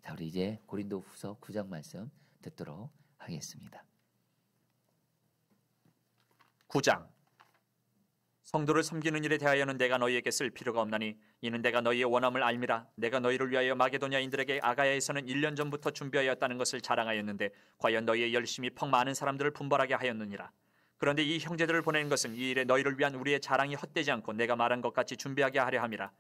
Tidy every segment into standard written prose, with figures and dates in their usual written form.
자, 우리 이제 고린도후서 9장 말씀 듣도록 하겠습니다. 9장. 성도를 섬기는 일에 대하여는 내가 너희에게 쓸 필요가 없나니 이는 내가 너희의 원함을 알미라. 내가 너희를 위하여 마게도냐인들에게 아가야에서는 1년 전부터 준비하였다는 것을 자랑하였는데 과연 너희의 열심이 퍽 많은 사람들을 분발하게 하였느니라. 그런데 이 형제들을 보내는 것은 이 일에 너희를 위한 우리의 자랑이 헛되지 않고 내가 말한 것 같이 준비하게 하려 함이라.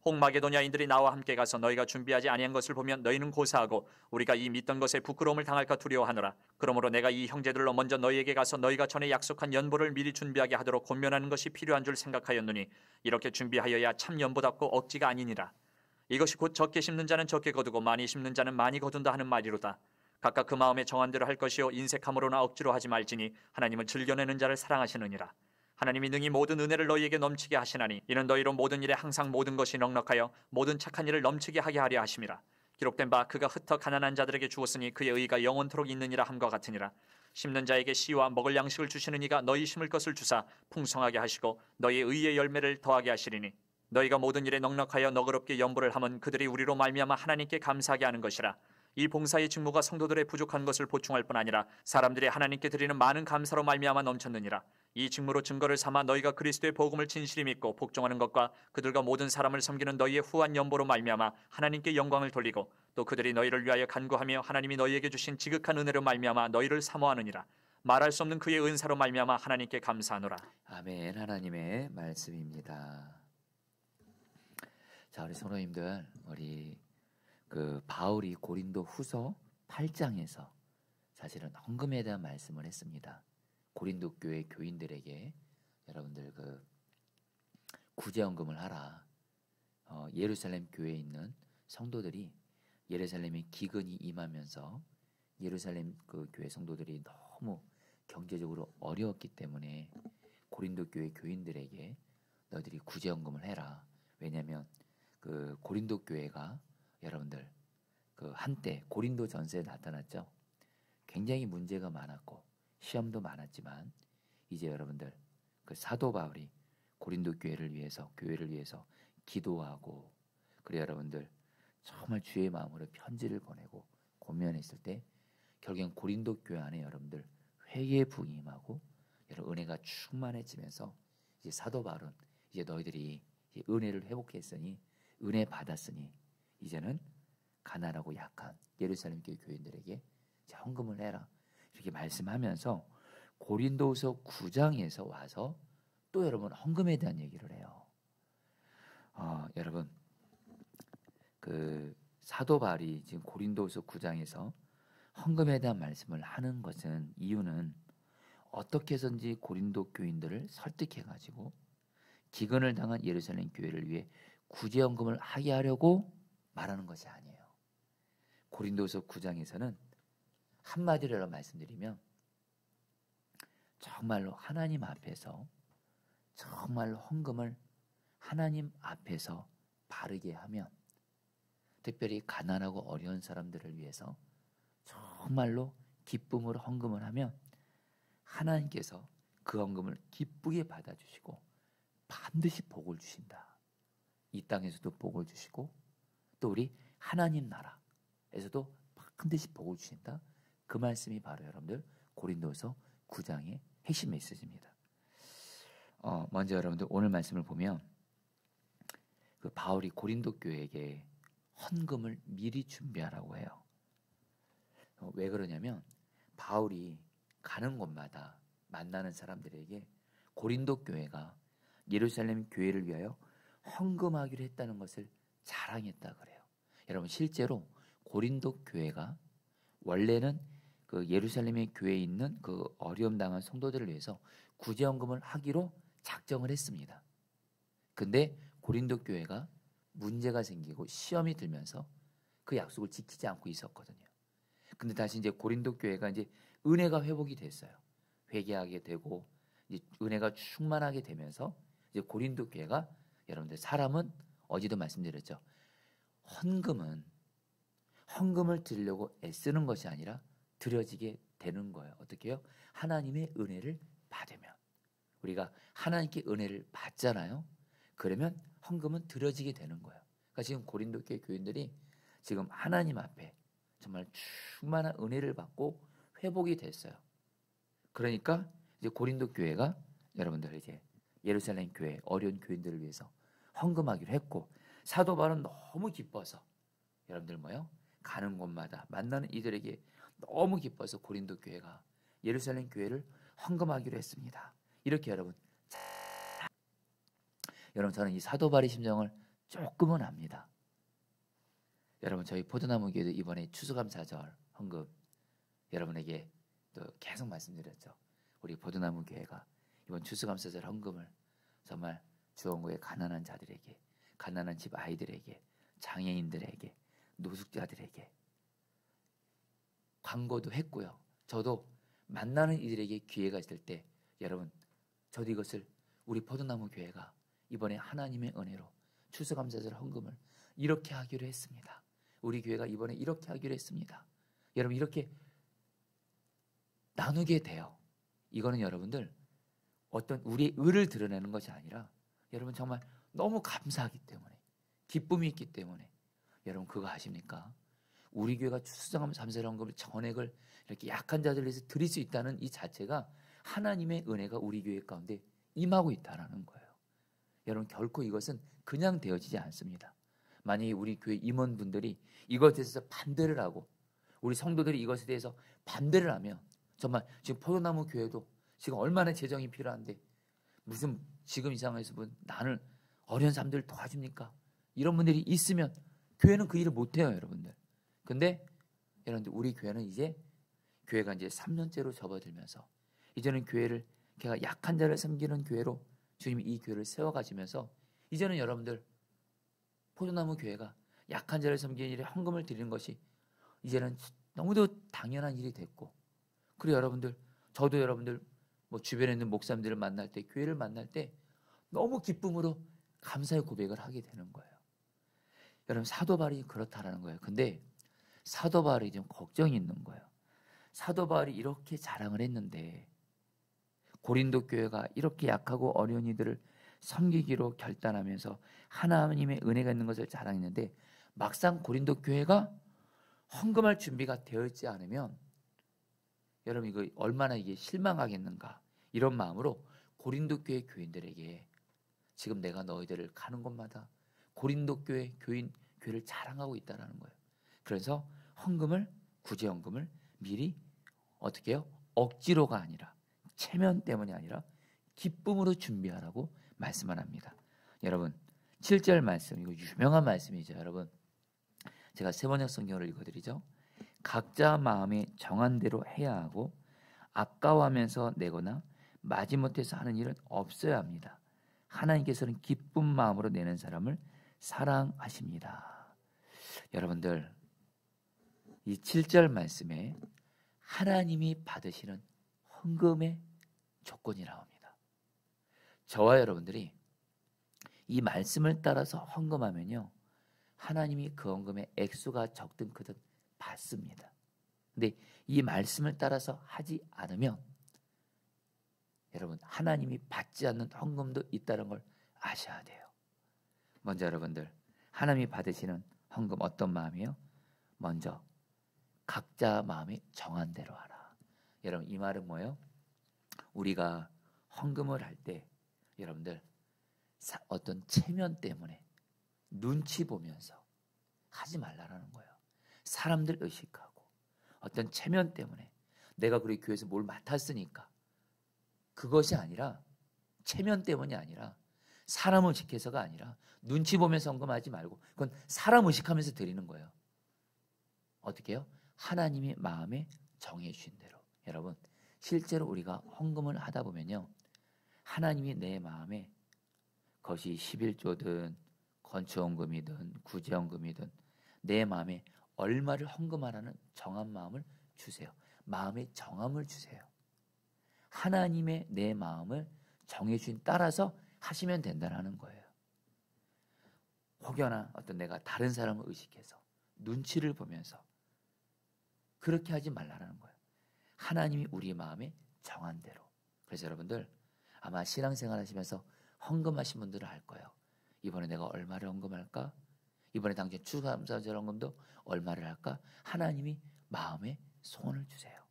혹 마게도냐인들이 나와 함께 가서 너희가 준비하지 아니한 것을 보면 너희는 고사하고 우리가 이 믿던 것에 부끄러움을 당할까 두려워하노라. 그러므로 내가 이 형제들로 먼저 너희에게 가서 너희가 전에 약속한 연보를 미리 준비하게 하도록 권면하는 것이 필요한 줄 생각하였노니 이렇게 준비하여야 참 연보답고 억지가 아니니라. 이것이 곧 적게 심는 자는 적게 거두고 많이 심는 자는 많이 거둔다 하는 말이로다. 각각 그 마음에 정한 대로 할 것이요 인색함으로나 억지로 하지 말지니 하나님은 즐겨내는 자를 사랑하시느니라. 하나님이 능히 모든 은혜를 너희에게 넘치게 하시나니 이는 너희로 모든 일에 항상 모든 것이 넉넉하여 모든 착한 일을 넘치게 하게 하려 하심이라. 기록된 바 그가 흩어 가난한 자들에게 주었으니 그의 의가 영원토록 있느니라 함과 같으니라. 심는 자에게 씨와 먹을 양식을 주시는 이가 너희 심을 것을 주사 풍성하게 하시고 너희의 의의 열매를 더하게 하시리니 너희가 모든 일에 넉넉하여 너그럽게 연보를 하면 그들이 우리로 말미암아 하나님께 감사하게 하는 것이라. 이 봉사의 직무가 성도들의 부족한 것을 보충할 뿐 아니라 사람들이 하나님께 드리는 많은 감사로 말미암아 넘쳤느니라. 이 직무로 증거를 삼아 너희가 그리스도의 복음을 진실히 믿고 복종하는 것과 그들과 모든 사람을 섬기는 너희의 후한 연보로 말미암아 하나님께 영광을 돌리고 또 그들이 너희를 위하여 간구하며 하나님이 너희에게 주신 지극한 은혜로 말미암아 너희를 사모하느니라. 말할 수 없는 그의 은사로 말미암아 하나님께 감사하노라. 아멘. 하나님의 말씀입니다. 자, 우리 성도님들, 우리 바울이 고린도 후서 8장에서 사실은 헌금에 대한 말씀을 했습니다. 고린도 교회 교인들에게 여러분들 구제헌금을 하라. 예루살렘 교회에 있는 성도들이 예루살렘에 기근이 임하면서 예루살렘 교회 성도들이 너무 경제적으로 어려웠기 때문에 고린도 교회 교인들에게 너희들이 구제헌금을 해라. 왜냐하면 고린도 교회가 여러분들 한때 고린도 전서에 나타났죠. 굉장히 문제가 많았고 시험도 많았지만 이제 여러분들 사도 바울이 고린도 교회를 위해서 기도하고 그래 여러분들 정말 주의 마음으로 편지를 보내고 권면했을 때 결국엔 고린도 교회 안에 여러분들 회개의 부흥이 임하고 여러분 은혜가 충만해지면서 이제 사도 바울은 이제 너희들이 은혜를 회복했으니 은혜 받았으니 이제는 가난하고 약한 예루살렘 교회 교인들에게 헌금을 해라. 이렇게 말씀하면서 고린도후서 9장에서 와서 또 여러분 헌금에 대한 얘기를 해요. 여러분 사도 바울이 지금 고린도후서 9장에서 헌금에 대한 말씀을 하는 것은 이유는 어떻게 해서든지 고린도 교인들을 설득해 가지고 기근을 당한 예루살렘 교회를 위해 구제헌금을 하게 하려고 말하는 것이 아니에요. 고린도서 9장에서는 한마디로 말씀드리면 정말로 하나님 앞에서 정말로 헌금을 하나님 앞에서 바르게 하면 특별히 가난하고 어려운 사람들을 위해서 정말로 기쁨으로 헌금을 하면 하나님께서 그 헌금을 기쁘게 받아주시고 반드시 복을 주신다. 이 땅에서도 복을 주시고 또 우리 하나님 나라에서도 반드시 복을 주신다. 그 말씀이 바로 여러분들 고린도서 9장의 핵심 메시지입니다. 먼저 여러분들 오늘 말씀을 보면 바울이 고린도 교회에게 헌금을 미리 준비하라고 해요. 왜 그러냐면 바울이 가는 곳마다 만나는 사람들에게 고린도 교회가 예루살렘 교회를 위하여 헌금하기로 했다는 것을 자랑했다 그래요. 여러분 실제로 고린도 교회가 원래는 예루살렘의 교회에 있는 어려움 당한 성도들을 위해서 구제헌금을 하기로 작정을 했습니다. 근데 고린도 교회가 문제가 생기고 시험이 들면서 그 약속을 지키지 않고 있었거든요. 근데 다시 이제 고린도 교회가 이제 은혜가 회복이 됐어요. 회개하게 되고 이제 은혜가 충만하게 되면서 이제 고린도 교회가 여러분들 사람은 어제도 말씀드렸죠. 헌금을 드리려고 애쓰는 것이 아니라 드려지게 되는 거예요. 어떻게 해요? 하나님의 은혜를 받으면 우리가 하나님께 은혜를 받잖아요. 그러면 헌금은 드려지게 되는 거예요. 그러니까 지금 고린도 교회 교인들이 지금 하나님 앞에 정말 충만한 은혜를 받고 회복이 됐어요. 그러니까 이제 고린도 교회가 여러분들 이제 예루살렘 교회 어려운 교인들을 위해서 헌금하기로 했고, 사도 바울은 너무 기뻐서 여러분들 뭐요? 가는 곳마다 만나는 이들에게 너무 기뻐서 고린도 교회가 예루살렘 교회를 헌금하기로 했습니다. 이렇게 여러분 저는 이 사도 바울의 심정을 조금은 압니다. 여러분 저희 포도나무 교회도 이번에 추수감사절 헌금 여러분에게 또 계속 말씀드렸죠. 우리 포도나무 교회가 이번 추수감사절 헌금을 정말 주원구의 가난한 자들에게, 가난한 집 아이들에게, 장애인들에게, 노숙자들에게 광고도 했고요. 저도 만나는 이들에게 기회가 있을 때 여러분 저도 이것을 우리 포도나무 교회가 이번에 하나님의 은혜로 추수감사절 헌금을 이렇게 하기로 했습니다. 우리 교회가 이번에 이렇게 하기로 했습니다. 여러분 이렇게 나누게 돼요. 이거는 여러분들 어떤 우리의 의를 드러내는 것이 아니라 여러분 정말 너무 감사하기 때문에, 기쁨이 있기 때문에. 여러분 그거 아십니까? 우리 교회가 추수감사절 헌금을 전액을 이렇게 약한 자들을 위해서 드릴 수 있다는 이 자체가 하나님의 은혜가 우리 교회 가운데 임하고 있다는 거예요. 여러분 결코 이것은 그냥 되어지지 않습니다. 만약에 우리 교회 임원분들이 이것에 대해서 반대를 하고 우리 성도들이 이것에 대해서 반대를 하면 정말 지금 포도나무 교회도 지금 얼마나 재정이 필요한데 무슨 지금 이 상황에서 나는 어려운 사람들을 도와줍니까? 이런 분들이 있으면 교회는 그 일을 못해요, 여러분들. 근데 여러분들 우리 교회는 이제 교회가 이제 3년째로 접어들면서 이제는 교회를 걔가 약한 자를 섬기는 교회로 주님이 이 교회를 세워가시면서 이제는 여러분들 포도나무 교회가 약한 자를 섬기는 일에 헌금을 드리는 것이 이제는 너무도 당연한 일이 됐고, 그리고 여러분들 저도 여러분들 뭐 주변에 있는 목사님들을 만날 때, 교회를 만날 때 너무 기쁨으로 감사의 고백을 하게 되는 거예요. 여러분 사도 바울이 그렇다라는 거예요. 근데 사도 바울이 좀 걱정이 있는 거예요. 사도 바울이 이렇게 자랑을 했는데 고린도 교회가 이렇게 약하고 어려운 이들을 섬기기로 결단하면서 하나님의 은혜가 있는 것을 자랑했는데 막상 고린도 교회가 헌금할 준비가 되어 있지 않으면 여러분 이거 얼마나 이게 실망하겠는가, 이런 마음으로 고린도 교회 교인들에게 지금 내가 너희들을 가는 곳마다 고린도 교회 교회를 자랑하고 있다는 거예요. 그래서 헌금을, 구제헌금을 미리 어떻게 해요? 억지로가 아니라, 체면 때문이 아니라 기쁨으로 준비하라고 말씀을 합니다. 여러분 7절 말씀, 이거 유명한 말씀이죠. 여러분 제가 세번역 성경을 읽어드리죠. 각자 마음에 정한 대로 해야 하고 아까워하면서 내거나 마지못해서 하는 일은 없어야 합니다. 하나님께서는 기쁜 마음으로 내는 사람을 사랑하십니다. 여러분들 이 7절 말씀에 하나님이 받으시는 헌금의 조건이 나옵니다. 저와 여러분들이 이 말씀을 따라서 헌금하면요, 하나님이 그 헌금의 액수가 적든 크든 받습니다. 근데 이 말씀을 따라서 하지 않으면 여러분 하나님이 받지 않는 헌금도 있다는 걸 아셔야 돼요. 먼저 여러분들 하나님이 받으시는 헌금 어떤 마음이에요? 먼저 각자 마음에 정한 대로 하라. 여러분 이 말은 뭐예요? 우리가 헌금을 할 때 여러분들 어떤 체면 때문에 눈치 보면서 하지 말라라는 거예요. 사람들 의식하고 어떤 체면 때문에 내가 우리 교회에서 뭘 맡았으니까, 그것이 아니라 체면 때문이 아니라 사람 의식해서가 아니라 눈치 보면서 헌금하지 말고 그건 사람 의식하면서 드리는 거예요. 어떻게 해요? 하나님이 마음에 정해 주신 대로. 여러분 실제로 우리가 헌금을 하다 보면요, 하나님이 내 마음에 그것이 11조든 건축헌금이든 구제헌금이든 내 마음에 얼마를 헌금하라는 정한 마음을 주세요. 마음의 정함을 주세요. 하나님의 내 마음을 정해주신 따라서 하시면 된다는 거예요. 혹여나 어떤 내가 다른 사람을 의식해서 눈치를 보면서 그렇게 하지 말라는 거예요. 하나님이 우리 마음에 정한 대로. 그래서 여러분들 아마 신앙생활 하시면서 헌금하신 분들은 알 거예요. 이번에 내가 얼마를 헌금할까? 이번에 당장 추수감사절 헌금도 얼마를 할까? 하나님이 마음에 소원을 주세요.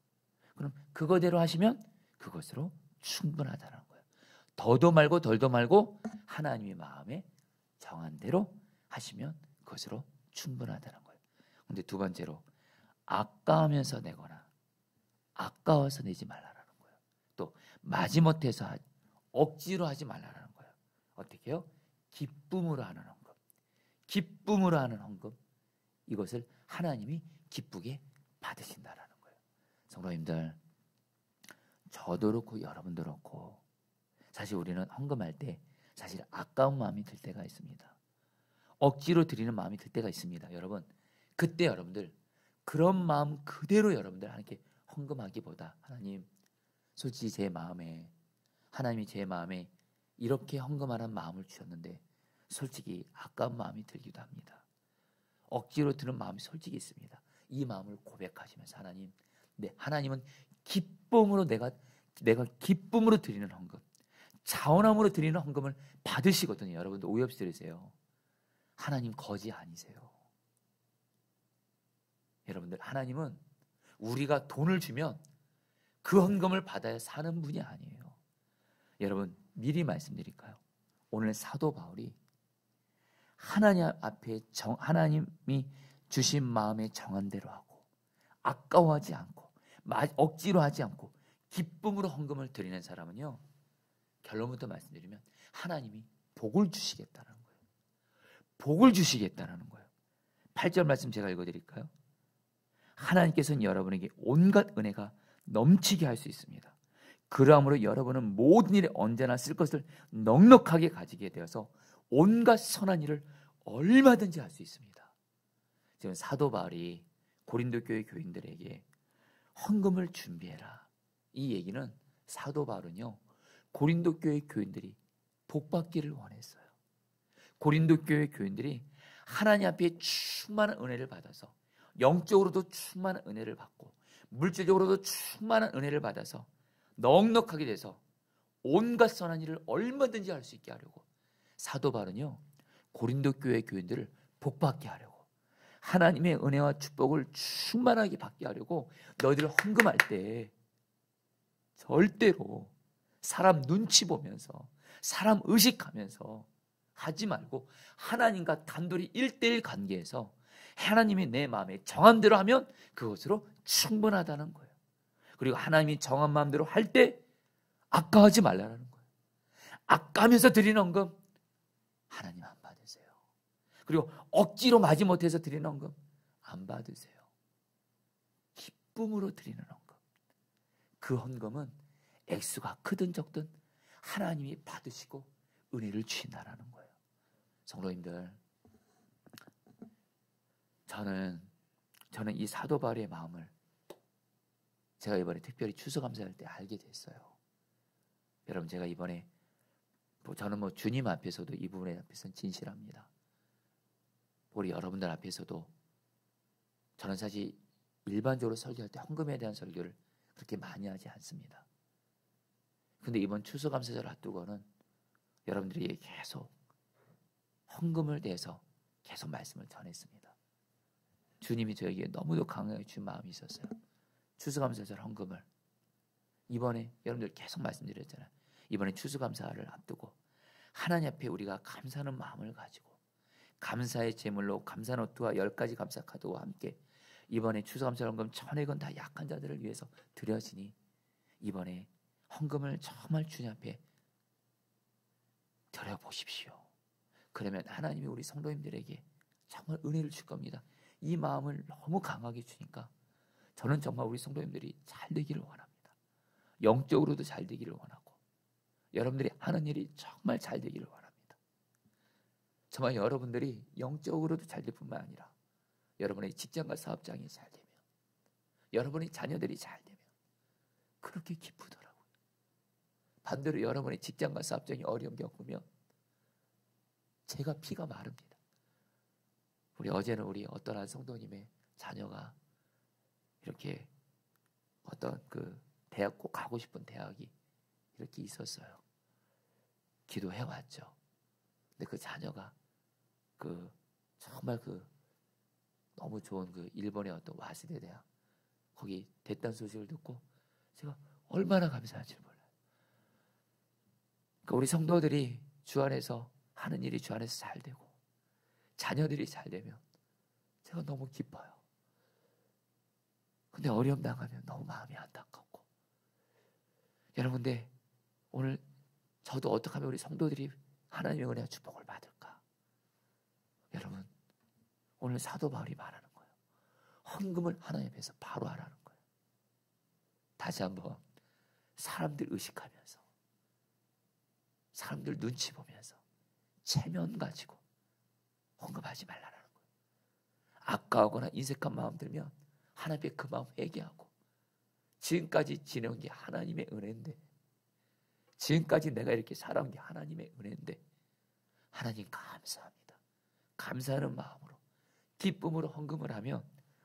그럼 그거대로 하시면 그것으로 충분하다는 거예요. 더도 말고 덜도 말고 하나님이 마음에 정한 대로 하시면 그것으로 충분하다는 거예요. 근데 두 번째로 아까우면서 내거나 아까워서 내지 말라라는 거예요. 또 마지못해서 억지로 하지 말라라는 거예요. 어떻게 해요? 기쁨으로 하는 헌금. 기쁨으로 하는 헌금. 이것을 하나님이 기쁘게 받으신다라는 거예요. 성도님들, 저도 그렇고 여러분도 그렇고 사실 우리는 헌금할 때 사실 아까운 마음이 들 때가 있습니다. 억지로 드리는 마음이 들 때가 있습니다. 여러분, 그때 여러분들 그런 마음 그대로 여러분들 하나님께 헌금하기보다 하나님, 솔직히 제 마음에 하나님이 제 마음에 이렇게 헌금하라는 마음을 주셨는데 솔직히 아까운 마음이 들기도 합니다. 억지로 드는 마음이 솔직히 있습니다. 이 마음을 고백하시면서 하나님, 네, 하나님은 기쁨으로 내가 기쁨으로 드리는 헌금, 자원함으로 드리는 헌금을 받으시거든요. 여러분들 오해 없이 들으세요. 하나님 거지 아니세요. 여러분들, 하나님은 우리가 돈을 주면 그 헌금을 받아야 사는 분이 아니에요. 여러분, 미리 말씀드릴까요? 오늘 사도 바울이 하나님 앞에 하나님이 주신 마음에 정한 대로 하고 아까워하지 않고 억지로 하지 않고 기쁨으로 헌금을 드리는 사람은요, 결론부터 말씀드리면 하나님이 복을 주시겠다는 거예요. 복을 주시겠다는 거예요. 8절 말씀 제가 읽어드릴까요? 하나님께서는 여러분에게 온갖 은혜가 넘치게 할 수 있습니다. 그러므로 여러분은 모든 일에 언제나 쓸 것을 넉넉하게 가지게 되어서 온갖 선한 일을 얼마든지 할 수 있습니다. 지금 사도 바울이 고린도 교회 교인들에게 헌금을 준비해라, 이 얘기는 사도 바울은요, 고린도 교회 교인들이 복받기를 원했어요. 고린도 교회 교인들이 하나님 앞에 충만한 은혜를 받아서 영적으로도 충만한 은혜를 받고 물질적으로도 충만한 은혜를 받아서 넉넉하게 돼서 온갖 선한 일을 얼마든지 할 수 있게 하려고 사도 바울은요, 고린도 교회 교인들을 복받게 하려고, 하나님의 은혜와 축복을 충만하게 받게 하려고 너희들 헌금할 때 절대로 사람 눈치 보면서 사람 의식하면서 하지 말고 하나님과 단둘이 1:1 관계에서 하나님이 내 마음에 정한 대로 하면 그것으로 충분하다는 거예요. 그리고 하나님이 정한 마음대로 할 때 아까워하지 말라는 거예요. 아까우면서 드리는 헌금 하나님 안 받으세요. 그리고 억지로 마지못해서 드리는 헌금 안 받으세요. 기쁨으로 드리는 헌금, 그 헌금은 액수가 크든 적든 하나님이 받으시고 은혜를 주신다라는 거예요. 성도님들, 저는 이 사도 바울의 마음을 제가 이번에 특별히 추수감사할 때 알게 됐어요. 여러분, 제가 이번에 저는 주님 앞에서도 이 부분에 앞에서는 진실합니다. 우리 여러분들 앞에서도 저는 사실 일반적으로 설교할 때 헌금에 대한 설교를 그렇게 많이 하지 않습니다. 근데 이번 추수감사절 앞두고는 여러분들이 계속 헌금을 대해서 계속 말씀을 전했습니다. 주님이 저에게 너무도 강하게 준 마음이 있었어요. 추수감사절 헌금을 이번에 여러분들 계속 말씀드렸잖아요. 이번에 추수감사를 앞두고 하나님 앞에 우리가 감사하는 마음을 가지고 감사의 제물로 감사노트와 10가지 감사 카드와 함께 이번에 추수감사 헌금 1,000액은 다 약한 자들을 위해서 드려지니 이번에 헌금을 정말 주님 앞에 드려보십시오. 그러면 하나님이 우리 성도님들에게 정말 은혜를 줄 겁니다. 이 마음을 너무 강하게 주니까 저는 정말 우리 성도님들이 잘 되기를 원합니다. 영적으로도 잘 되기를 원하고 여러분들이 하는 일이 정말 잘 되기를 원합니다. 정말 여러분들이 영적으로도 잘 될 뿐만 아니라 여러분의 직장과 사업장이 잘 되면, 여러분의 자녀들이 잘 되면 그렇게 기쁘더라고요. 반대로 여러분의 직장과 사업장이 어려움 겪으면 제가 피가 마릅니다. 어제는 우리 어떤 한 성도님의 자녀가 이렇게 어떤 그 대학 꼭 가고 싶은 대학이 이렇게 있었어요. 기도해 왔죠. 근데 그 자녀가 그 정말 너무 좋은 일본의 어떤 와세대 대학 거기 됐다는 소식을 듣고 제가 얼마나 감사한지 몰라요. 그러니까 우리 성도들이 주 안에서 하는 일이 주 안에서 잘 되고 자녀들이 잘 되면 제가 너무 기뻐요. 근데 어려움 당하면 너무 마음이 안타깝고. 여러분, 근데 오늘 저도 어떻게 하면 우리 성도들이 하나님의 은혜와 축복을 받을까? 여러분, 오늘 사도 바울이 말하는 거예요. 헌금을 하나님 앞에서 바로 하라는 거예요. 다시 한번 사람들 의식하면서, 사람들 눈치 보면서 체면 가지고 헌금하지 말라는 거예요. 아까워하거나 인색한 마음 들면 하나님 앞에 그 마음 회개하고, 지금까지 지내온 게 하나님의 은혜인데, 지금까지 내가 이렇게 살아온 게 하나님의 은혜인데 하나님 감사합니다. 감사하는 마음으로 기쁨으로 헌금을 하면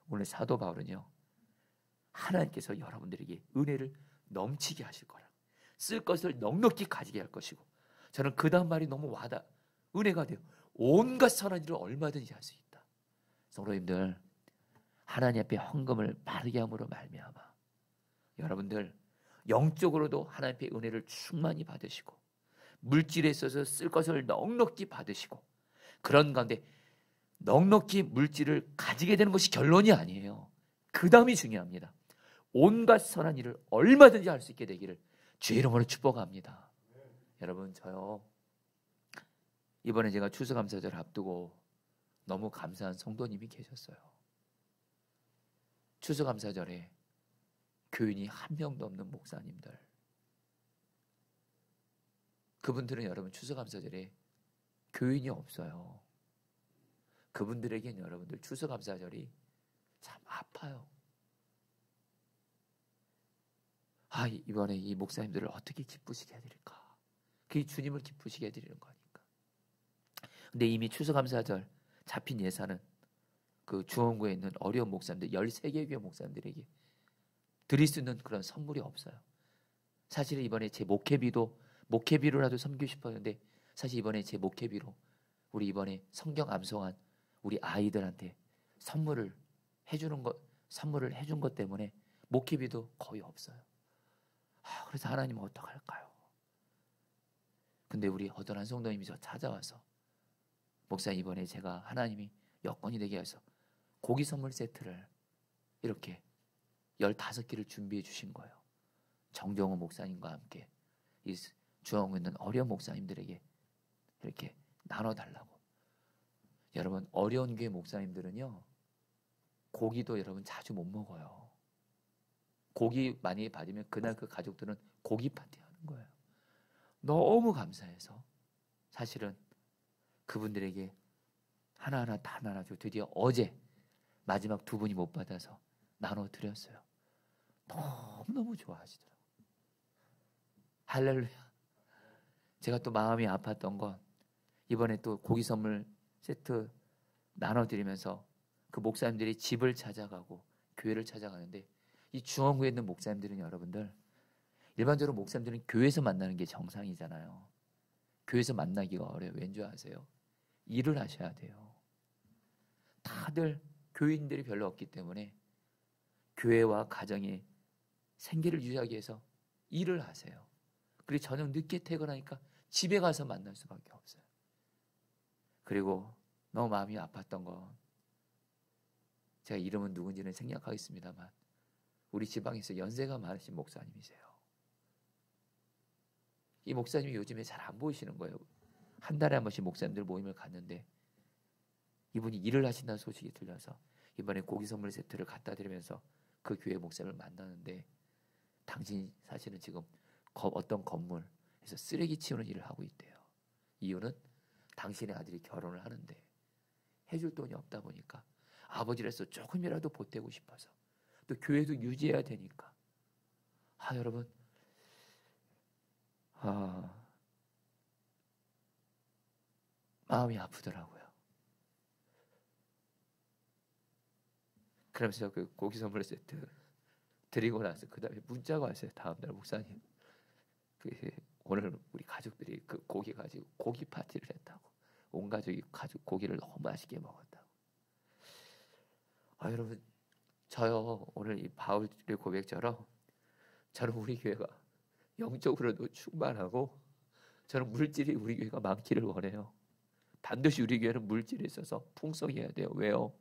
오늘 사도 바울은요, 하나님께서 여러분들에게 은혜를 넘치게 하실 거라, 쓸 것을 넉넉히 가지게 할 것이고, 저는 그 다음 말이 너무 은혜가 돼요. 온갖 선한 일을 얼마든지 할 수 있다. 성도님들, 하나님 앞에 헌금을 바르게 함으로 말미암아 여러분들 영적으로도 하나님 앞에 은혜를 충만히 받으시고, 물질에 있어서 쓸 것을 넉넉히 받으시고, 그런 가운데 넉넉히 물질을 가지게 되는 것이 결론이 아니에요. 그 다음이 중요합니다. 온갖 선한 일을 얼마든지 할 수 있게 되기를 주의 이름으로 축복합니다. 여러분, 저요 이번에 제가 추수감사절 앞두고 너무 감사한 성도님이 계셨어요. 추수감사절에 교인이 한 명도 없는 목사님들, 그분들은 여러분 추수감사절에 교인이 없어요. 그분들에게는 여러분들 추수감사절이 참 아파요. 이번에 이 목사님들을 어떻게 기쁘시게 해드릴까? 그게 주님을 기쁘시게 해드리는 거니까. 근데 이미 추수감사절 잡힌 예산은 그 중원구에 있는 어려운 목사님들 13개 교회 목사님들에게 드릴 수 있는 그런 선물이 없어요. 사실 이번에 제 목회비로라도 섬기고 싶었는데, 사실 이번에 제 목회비로 우리 이번에 성경 암송한 우리 아이들한테 선물을 해준 것 때문에 목회비도 거의 없어요. 그래서 하나님은 어떡할까요? 근데 우리 어떤 한 성도님이 저 찾아와서, 목사님 이번에 제가 하나님이 여건이 되게 해서 고기 선물 세트를 이렇게 15개를 준비해 주신 거예요. 정정호 목사님과 함께 이 중앙에 있는 어려운 목사님들에게 이렇게 나눠달라고. 여러분, 어려운 교회 목사님들은요, 고기도 여러분 자주 못 먹어요. 고기 많이 받으면 그날 그 가족들은 고기 파티 하는 거예요. 너무 감사해서 사실은 그분들에게 하나하나 다 나눠주고, 드디어 어제 마지막 2분이 못 받아서 나눠드렸어요. 너무너무 좋아하시더라고요. 할렐루야. 제가 또 마음이 아팠던 건, 이번에 또 고기 선물 세트 나눠드리면서 그 목사님들이 집을 찾아가고 교회를 찾아가는데, 이 중원구에 있는 목사님들은 여러분들, 일반적으로 목사님들은 교회에서 만나는 게 정상이잖아요. 교회에서 만나기가 어려워요. 왠지 아세요? 일을 하셔야 돼요. 다들 교인들이 별로 없기 때문에 교회와 가정의 생계를 유지하기 위해서 일을 하세요. 그리고 저녁 늦게 퇴근하니까 집에 가서 만날 수밖에 없어요. 그리고 너무 마음이 아팠던 건, 제가 이름은 누군지는 생략하겠습니다만 우리 지방에서 연세가 많으신 목사님이세요. 이 목사님이 요즘에 잘 안 보이시는 거예요. 한 달에 한 번씩 목사님들 모임을 갔는데 이분이 일을 하신다는 소식이 들려서 이번에 고기 선물 세트를 갖다 드리면서 그 교회 목사님을 만나는데, 당신이 사실은 지금 어떤 건물에서 쓰레기 치우는 일을 하고 있대요. 이유는 당신의 아들이 결혼을 하는데 해줄 돈이 없다 보니까 아버지로서 조금이라도 보태고 싶어서, 또 교회도 유지해야 되니까. 여러분, 마음이 아프더라고요. 그러면서 그 고기 선물 세트 드리고 나서 그 다음에 문자가 왔어요. 다음날, 목사님, 오늘 우리 가족들이 그 고기 가지고 고기 파티를 했다고. 온 가족이 고기를 너무 맛있게 먹었다고. 여러분, 저요 오늘 이 바울의 고백처럼 저는 우리 교회가 영적으로도 충만하고 저는 물질이 우리 교회가 많기를 원해요. 반드시 우리 교회는 물질에 있어서 풍성해야 돼요. 왜요?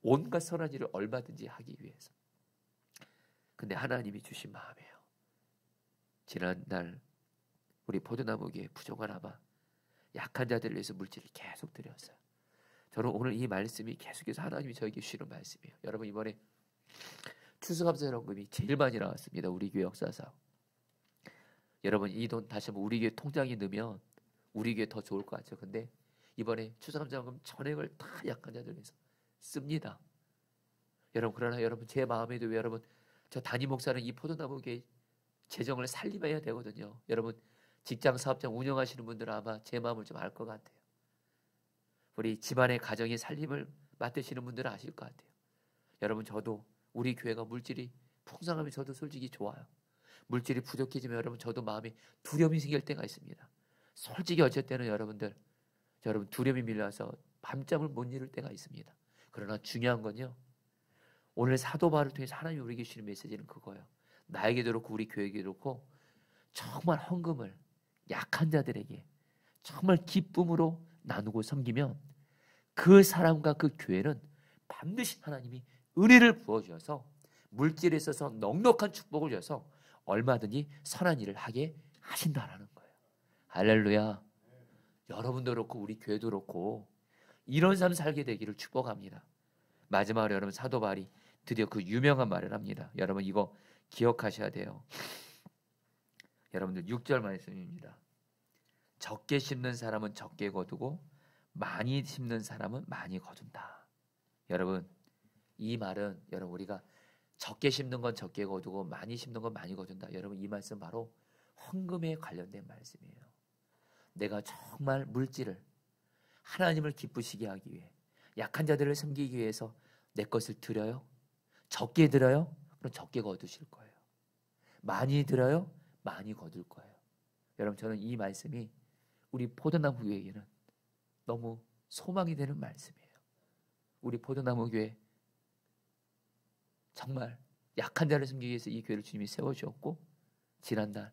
온갖 선한 일을 얼마든지 하기 위해서. 근데 하나님이 주신 마음이에요. 지난날 우리 포도나무교회 부족하나봐 약한 자들을 위해서 물질을 계속 드렸어요. 저는 오늘 이 말씀이 계속해서 하나님이 저에게 주시는 말씀이에요. 여러분, 이번에 추수감사연금이 제일 많이 나왔습니다. 우리 교회 역사상. 여러분, 이 돈 다시 한번 우리 교회 통장에 넣으면 우리 교회 더 좋을 것 같죠. 근데 이번에 추수감사연금 전액을 다 약한 자들 위해서 씁니다. 여러분, 그러나 여러분 제 마음에도 왜 여러분 저 담임 목사는 이 포도나무교회 재정을 살림해야 되거든요. 여러분 직장 사업장 운영하시는 분들은 아마 제 마음을 좀 알 것 같아요. 우리 집안의 가정의 살림을 맡으시는 분들은 아실 것 같아요. 여러분, 저도 우리 교회가 물질이 풍성하면 저도 솔직히 좋아요. 물질이 부족해지면 여러분 저도 마음에 두려움이 생길 때가 있습니다. 솔직히 어쩔 때는 여러분 두려움이 밀려서 밤잠을 못 이룰 때가 있습니다. 그러나 중요한 건요, 오늘 사도 바울을 통해서 하나님이 우리에게 주시는 메시지는 그거예요. 나에게도 그렇고 우리 교회에게도 그렇고 정말 헌금을 약한 자들에게 정말 기쁨으로 나누고 섬기면 그 사람과 그 교회는 반드시 하나님이 은혜를 부어주셔서 물질에 있어서 넉넉한 축복을 줘서 얼마든지 선한 일을 하게 하신다라는 거예요. 할렐루야. 여러분도 그렇고 우리 교회도 그렇고 이런 삶 살게 되기를 축복합니다. 마지막으로 여러분 사도 바울이 드디어 그 유명한 말을 합니다. 여러분 이거 기억하셔야 돼요. 여러분들 6절 말씀입니다. 적게 심는 사람은 적게 거두고 많이 심는 사람은 많이 거둔다. 여러분 이 말은 여러분 우리가 적게 심는 건 적게 거두고 많이 심는 건 많이 거둔다. 여러분 이 말씀 바로 헌금에 관련된 말씀이에요. 내가 정말 물질을 하나님을 기쁘시게 하기 위해 약한 자들을 섬기기 위해서 내 것을 드려요? 적게 드려요? 그럼 적게 거두실 거예요. 많이 드려요? 많이 거둘 거예요. 여러분 저는 이 말씀이 우리 포도나무 교회에게는 너무 소망이 되는 말씀이에요. 우리 포도나무 교회 정말 약한 자를 섬기기 위해서 이 교회를 주님이 세워주었고 지난달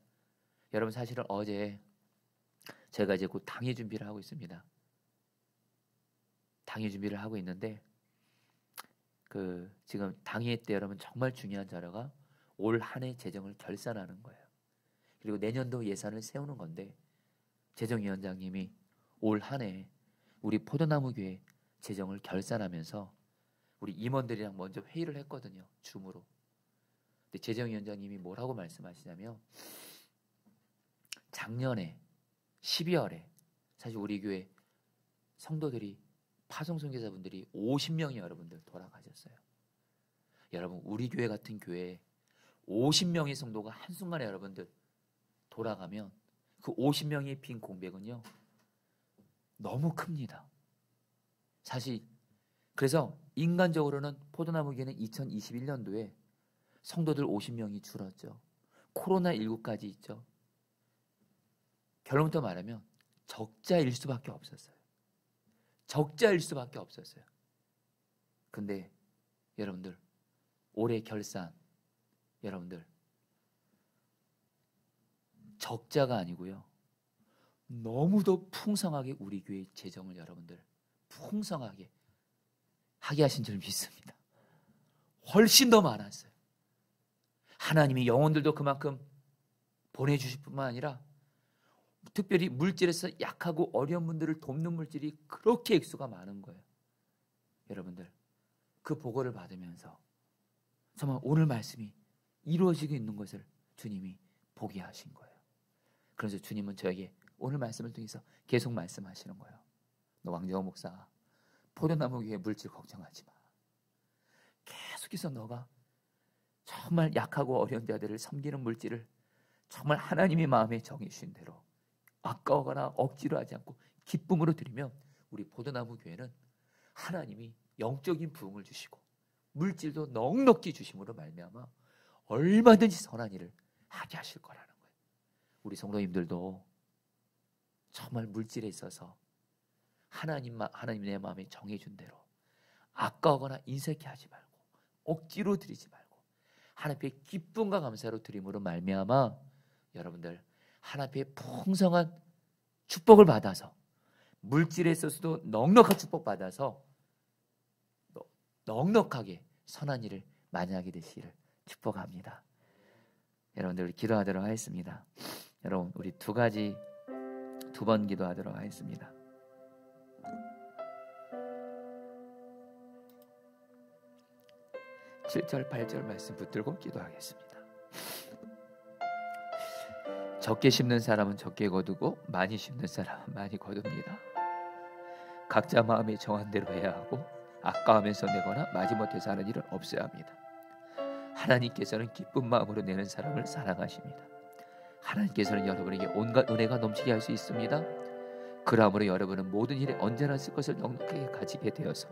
여러분 사실은 어제 제가 이제 곧 당회 준비를 하고 있습니다. 당회 준비를 하고 있는데 지금 당회 때 여러분 정말 중요한 자료가 올 한 해 재정을 결산하는 거예요. 그리고 내년도 예산을 세우는 건데 재정위원장님이 올 한 해 우리 포도나무 교회 재정을 결산하면서 우리 임원들이랑 먼저 회의를 했거든요. 줌으로. 근데 재정위원장님이 뭐라고 말씀하시냐면 작년에 12월에 사실 우리 교회 성도들이 파송선교사분들이 50명이 여러분들 돌아가셨어요. 여러분 우리 교회 같은 교회에 50명의 성도가 한순간에 여러분들 돌아가면 그 50명의 빈 공백은요 너무 큽니다. 사실 그래서 인간적으로는 포도나무 교회는 2021년도에 성도들 50명이 줄었죠. 코로나19까지 있죠. 결론부터 말하면 적자일 수밖에 없었어요. 적자일 수밖에 없었어요. 근데 여러분들 올해 결산 여러분들 적자가 아니고요. 너무도 풍성하게 우리 교회 재정을 여러분들 풍성하게 하게 하신 줄 믿습니다. 훨씬 더 많았어요. 하나님이 영혼들도 그만큼 보내주실 뿐만 아니라 특별히 물질에서 약하고 어려운 분들을 돕는 물질이 그렇게 액수가 많은 거예요. 여러분들 그 보고를 받으면서 정말 오늘 말씀이 이루어지고 있는 것을 주님이 보게 하신 거예요. 그래서 주님은 저에게 오늘 말씀을 통해서 계속 말씀하시는 거예요. 너 왕정호 목사 포도나무 교회 물질 걱정하지 마. 계속해서 너가 정말 약하고 어려운 자들을 섬기는 물질을 정말 하나님의 마음에 정해주신 대로 아까워거나 억지로 하지 않고 기쁨으로 드리면 우리 포도나무 교회는 하나님이 영적인 부흥을 주시고 물질도 넉넉히 주심으로 말미암아 얼마든지 선한 일을 하게 하실 거라는 거예요. 우리 성도님들도 정말 물질에 있어서 하나님 내 마음에 정해준 대로 아까워거나 인색해 하지 말고 억지로 드리지 말고 하나님 앞에 기쁨과 감사로 드림으로 말미암아 여러분들 하나님 앞에 풍성한 축복을 받아서 물질에 있어서도 넉넉한 축복 받아서 넉넉하게 선한 일을 많이 하게 되시기를 축복합니다. 여러분들 우리 기도하도록 하겠습니다. 여러분 우리 두 번 기도하도록 하겠습니다. (7절) (8절) 말씀 붙들고 기도하겠습니다. 적게 심는 사람은 적게 거두고 많이 심는 사람은 많이 거둡니다. 각자 마음에 정한 대로 해야 하고 아까워하면서 내거나 마지못해서 하는 일은 없어야 합니다. 하나님께서는 기쁜 마음으로 내는 사람을 사랑하십니다. 하나님께서는 여러분에게 온갖 은혜가 넘치게 할 수 있습니다. 그러므로 여러분은 모든 일에 언제나 쓸 것을 넉넉하게 가지게 되어서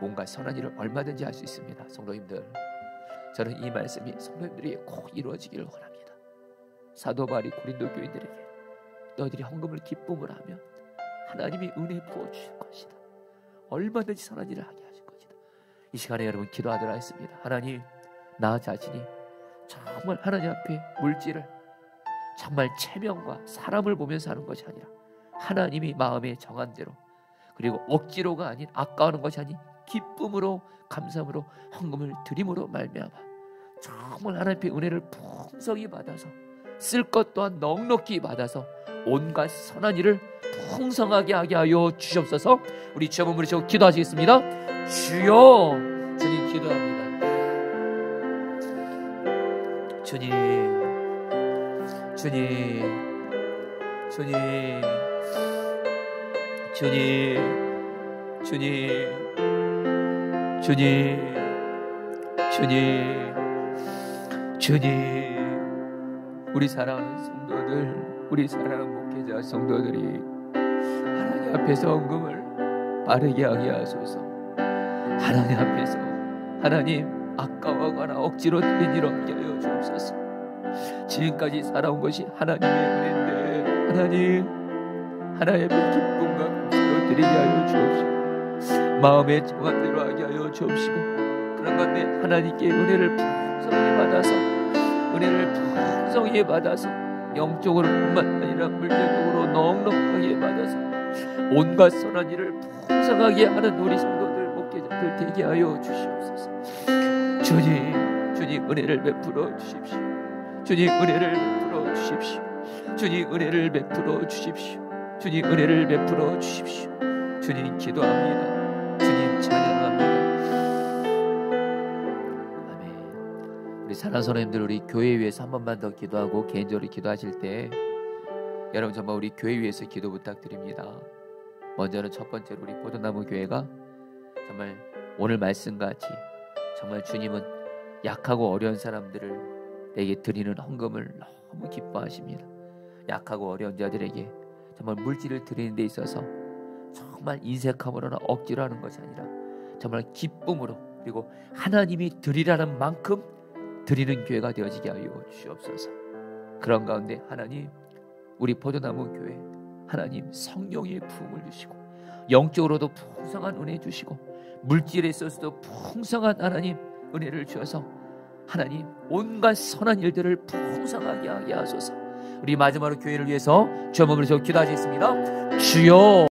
뭔가 선한 일을 얼마든지 할 수 있습니다. 성도님들, 저는 이 말씀이 성도님들에게 꼭 이루어지기를 원합니다. 사도 바울이 고린도 교인들에게 너희들이 헌금을 기쁨으로 하면 하나님이 은혜 부어주실 것이다. 얼마든지 선한 일을 하게 하실 것이다. 이 시간에 여러분 기도하도록 하겠습니다. 하나님, 나 자신이 정말 하나님 앞에 물질을 정말 체면과 사람을 보면서 하는 것이 아니라 하나님이 마음에 정한 대로 그리고 억지로가 아닌 아까워하는 것이 아닌 기쁨으로 감사함으로 헌금을 드림으로 말미암아 정말 하나님 앞에 은혜를 풍성히 받아서 쓸 것 또한 넉넉히 받아서 온갖 선한 일을 풍성하게 하게 하여 주시옵소서. 우리 주여 한번 부르시고 기도하시겠습니다. 주여, 주님 기도합니다. 주님, 주님, 주님, 주님, 주님, 주님, 주님, 주님, 우리 사랑하는 성도들, 우리 사랑하는 목회자 성도들이 하나님 앞에서 헌금을 빠르게 하게 하소서. 하나님 앞에서 하나님 아까워하거나 억지로 드린 일 없게 하여 주옵소서. 지금까지 살아온 것이 하나님의 은혜인데 하나님 하나님의 기쁨과 감사로 드리게 하여 주옵시고 마음에 정한 대로 하게 하여 주옵시고 그런 건데 하나님께 은혜를 풍성히 받아서 은혜를 풍성히 받아서 영적으로뿐만 아니라 물질적으로 넉넉하게 받아서 온갖 선한 일을 풍성하게 하는 우리 성도들 목회자들 되게 하여 주시옵소서. 주님, 주님 은혜를 베풀어 주십시오. 주님 은혜를 베풀어 주십시오. 주님 은혜를 베풀어 주십시오. 주님 은혜를 베풀어 주십시오. 주님 기도합니다. 주님 찬양합니다. 아멘. 우리 사랑하는 성도님들, 우리 교회 위해서 한 번만 더 기도하고 개인적으로 기도하실 때 여러분 정말 우리 교회 위해서 기도 부탁드립니다. 먼저는 첫 번째로 우리 포도나무 교회가 정말 오늘 말씀같이 정말 주님은 약하고 어려운 사람들을 내게 드리는 헌금을 너무 기뻐하십니다. 약하고 어려운 자들에게 정말 물질을 드리는 데 있어서 정말 인색함으로나 억지로 하는 것이 아니라 정말 기쁨으로 그리고 하나님이 드리라는 만큼 드리는 교회가 되어지게 하여 주시옵소서. 그런 가운데 하나님 우리 포도나무 교회 하나님 성령의 부음을 주시고 영적으로도 풍성한 은혜 주시고 물질에 있어서도 풍성한 하나님 은혜를 주셔서 하나님 온갖 선한 일들을 풍성하게 하게 하소서. 우리 마지막으로 교회를 위해서 주여 한번 부르시고 기도하시겠습니다. 주여